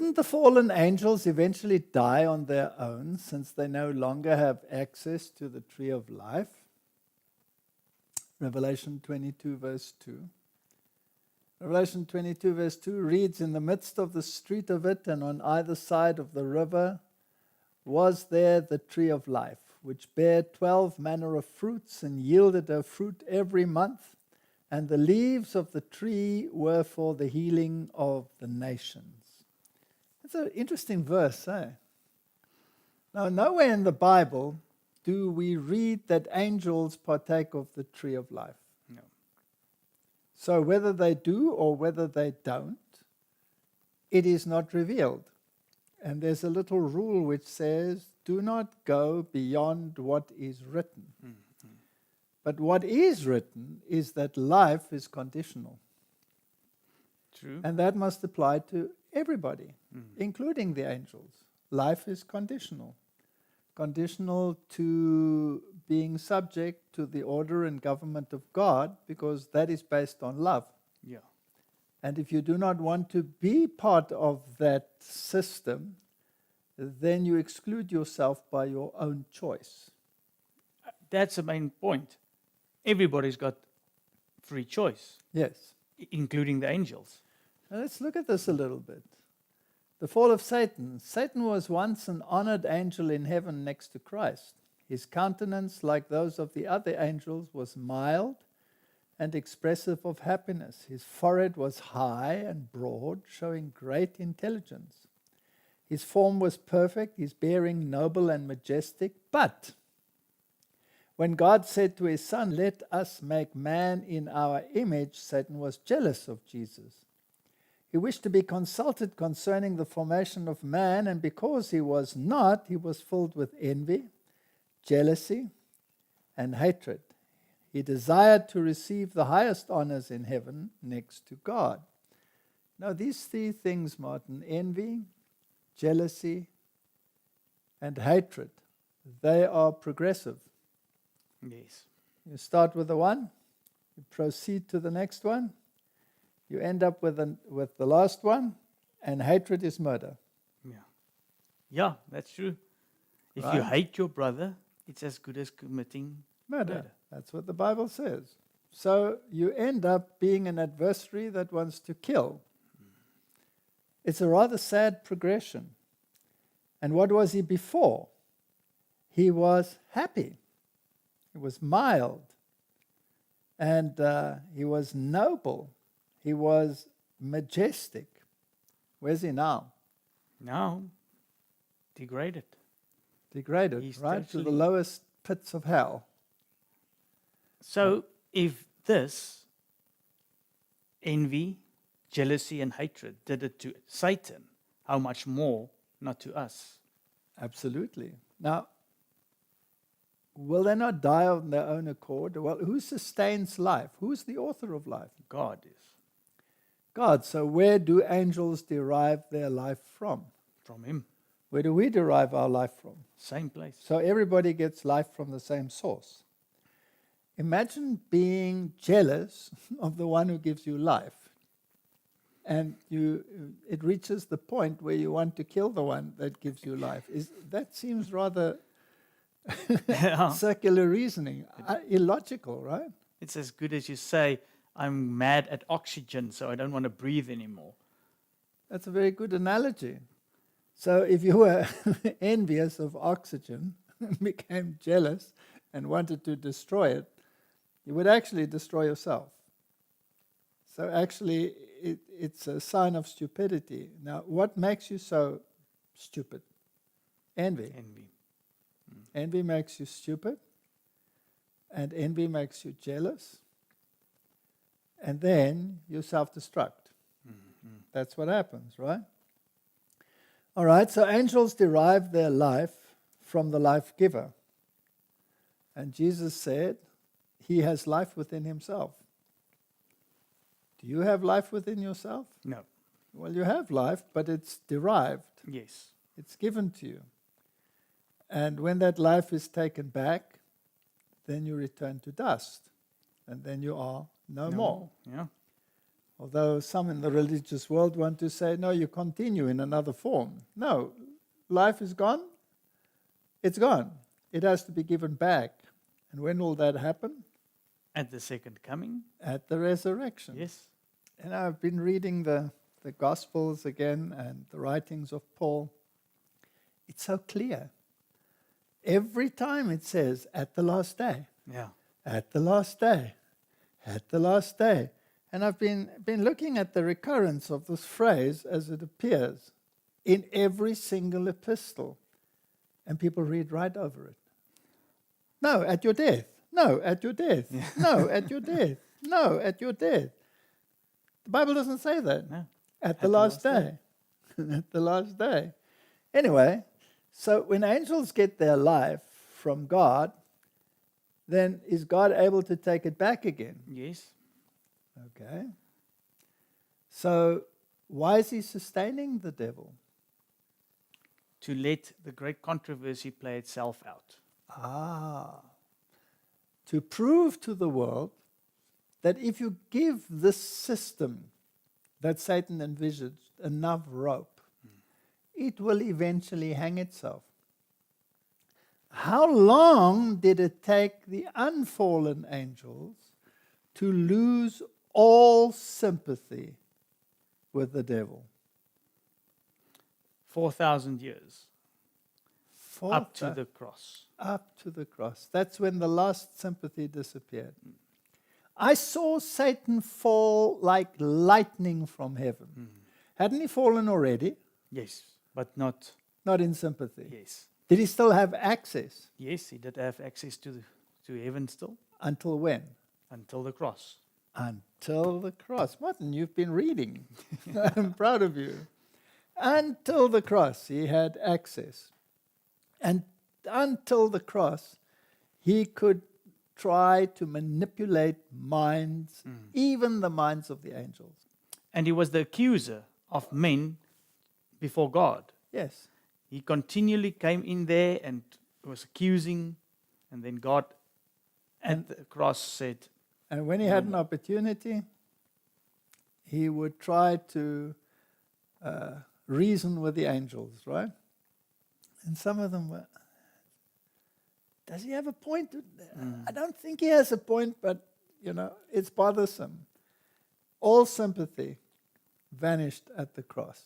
wouldn't the fallen angels eventually die on their own since they no longer have access to the tree of life? Revelation 22 verse 2. Revelation 22 verse 2 reads, "In the midst of the street of it and on either side of the river was there the tree of life, which bare 12 manner of fruits and yielded her fruit every month. And the leaves of the tree were for the healing of the nations." It's an interesting verse, eh? Now, nowhere in the Bible do we read that angels partake of the tree of life. No. So whether they do or whether they don't, it is not revealed. And there's a little rule which says, do not go beyond what is written. Mm-hmm. But what is written is that life is conditional. True. And that must apply to everybody, Mm-hmm. including the angels. Life is conditional. Conditional to being subject to the order and government of God, because that is based on love. Yeah. And if you do not want to be part of that system, then you exclude yourself by your own choice. That's the main point. Everybody's got free choice, Yes. including the angels. Now let's look at this a little bit. The fall of Satan. Satan was once an honored angel in heaven next to Christ. His countenance, like those of the other angels, was mild and expressive of happiness. His forehead was high and broad, showing great intelligence. His form was perfect, his bearing noble and majestic. But when God said to his Son, "Let us make man in our image," Satan was jealous of Jesus. He wished to be consulted concerning the formation of man, and because he was not, he was filled with envy, jealousy, and hatred. He desired to receive the highest honors in heaven next to God. Now, these three things, Martin, envy, jealousy, and hatred, they are progressive. Yes. You start with the one, you proceed to the next one, you end up with the last one, and hatred is murder. Yeah. Yeah, that's true. If you Right. hate your brother, it's as good as committing Murder. murder. That's what the Bible says. So you end up being an adversary that wants to kill. It's a rather sad progression. And what was he before? He was happy. He was mild. And he was noble. He was majestic. Where's he now? Now, degraded. Degraded, He's right? To the totally- lowest pits of hell. So, if this envy, jealousy, and hatred did it to Satan, how much more not to us? Absolutely. Now, will they not die on their own accord? Well, who sustains life? Who's the author of life? God is God. So where do angels derive their life from? from Him. Where do we derive our life from? Same place. So everybody gets life from the same source. Imagine being jealous of the one who gives you life. And it reaches the point where you want to kill the one that gives you life. That seems rather Yeah. circular reasoning, illogical, right? It's as good as you say, I'm mad at oxygen, so I don't want to breathe anymore. That's a very good analogy. So if you were envious of oxygen and became jealous and wanted to destroy it, you would actually destroy yourself. So actually, it's a sign of stupidity. Now, what makes you so stupid? Envy. Envy. Envy makes you stupid, and envy makes you jealous, and then you self-destruct. Mm-hmm. That's what happens, right? All right, so angels derive their life from the life giver. And Jesus said he has life within himself. Do you have life within yourself? No. Well, you have life, but it's derived. Yes. It's given to you. And when that life is taken back, then you return to dust. And then you are no more. Yeah. Although some in the religious world want to say, no, you continue in another form. No, life is gone. It's gone. It has to be given back. And when will that happen? At the second coming. At the resurrection. Yes. And I've been reading the Gospels again and the writings of Paul. It's so clear. Every time it says, at the last day, Yeah. at the last day, at the last day. And I've been looking at the recurrence of this phrase as it appears in every single epistle. And people read right over it. No, at your death. No, at your death. Yeah. No, at your death. No, at your death. The Bible doesn't say that. No. At the last day. At the last day. Anyway, so when angels get their life from God, then is God able to take it back again? Yes. Okay. So why is he sustaining the devil? To let the great controversy play itself out. To prove to the world that if you give this system that Satan envisaged enough rope, it will eventually hang itself. How long did it take the unfallen angels to lose all sympathy with the devil? 4,000 years. Up to 4,000 the cross. Up to the cross. That's when the last sympathy disappeared. I saw Satan fall like lightning from heaven. Hadn't he fallen already? Yes. But not. Not in sympathy. Yes. Did he still have access? Yes, he did have access to heaven still. Until when? Until the cross. Until the cross. Martin, you've been reading. I'm proud of you. Until the cross, he had access. And until the cross, he could try to manipulate minds, even the minds of the angels. And he was the accuser of men before God. Yes. He continually came in there and was accusing, and then God at the cross said, And when he had an opportunity, he would try to reason with the angels, right? And some of them were, does he have a point? I don't think he has a point, but, it's bothersome. All sympathy vanished at the cross.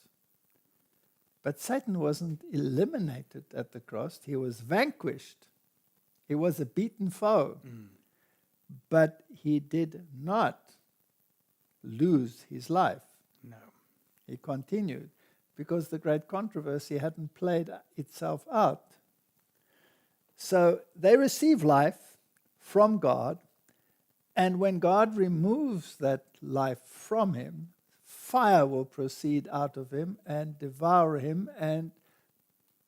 But Satan wasn't eliminated at the cross. He was vanquished. He was a beaten foe. But he did not lose his life. no. He continued because the great controversy hadn't played itself out. So they receive life from God, and when God removes that life from him, fire will proceed out of him and devour him and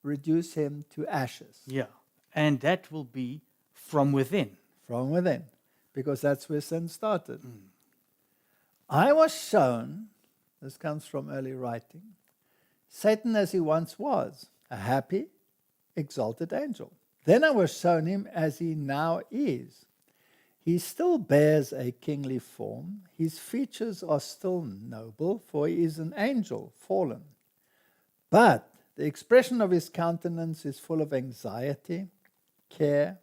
reduce him to ashes. Yeah. And that will be from within. From within, because that's where sin started. I was shown, this comes from early writing, Satan as he once was, a happy, exalted angel. Then I was shown him as he now is. He still bears a kingly form. His features are still noble, for he is an angel, fallen. But the expression of his countenance is full of anxiety, care,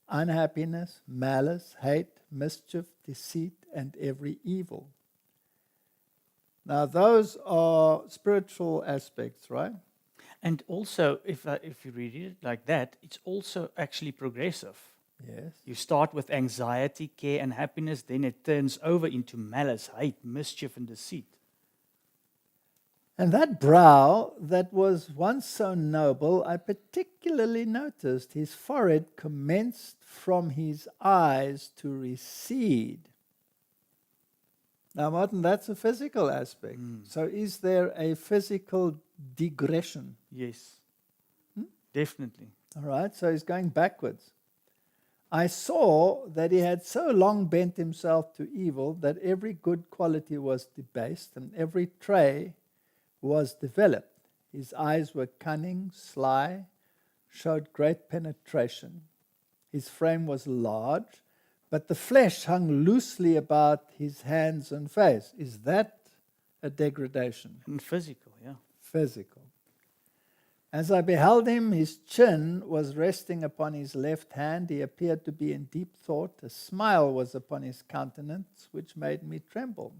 unhappiness, malice, hate, mischief, deceit, and every evil. Now, those are spiritual aspects, right? And also, if you read it like that, it's also actually progressive. Yes. You start with anxiety, care, and happiness, then it turns over into malice, hate, mischief, and deceit. And that brow that was once so noble, I particularly noticed his forehead commenced from his eyes to recede. Now, Martin, that's a physical aspect. So is there a physical digression? Yes, definitely. All right, so he's going backwards. I saw that he had so long bent himself to evil that every good quality was debased and every trait was developed. His eyes were cunning, sly, showed great penetration. His frame was large, but the flesh hung loosely about his hands and face. Is that a degradation? And physical, yeah. Physical. As I beheld him, his chin was resting upon his left hand. He appeared to be in deep thought. A smile was upon his countenance, which made me tremble.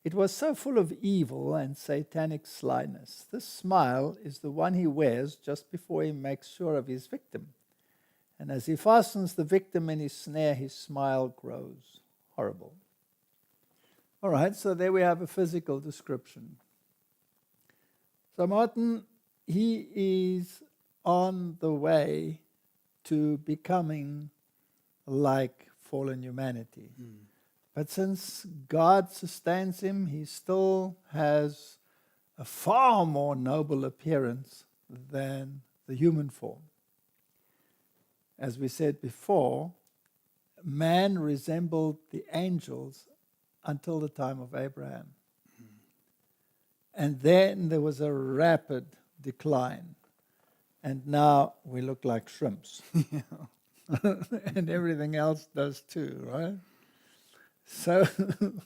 It was so full of evil and satanic slyness. This smile is the one he wears just before he makes sure of his victim. And as he fastens the victim in his snare, his smile grows horrible. All right, so there we have a physical description. So Martin, he is on the way to becoming like fallen humanity. But since God sustains him, he still has a far more noble appearance than the human form. As we said before, man resembled the angels until the time of Abraham. And then there was a rapid decline. And now we look like shrimps. And everything else does too, right? So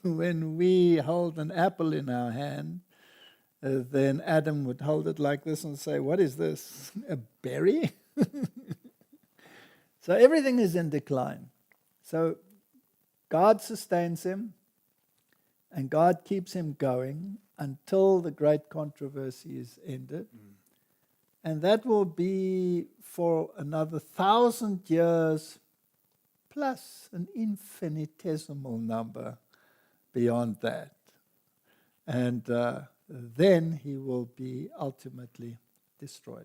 when we hold an apple in our hand, then Adam would hold it like this and say, what is this? A berry? So everything is in decline. So God sustains him, and God keeps him going until the great controversy is ended. And that will be for another 1,000 years plus an infinitesimal number beyond that. And then he will be ultimately destroyed.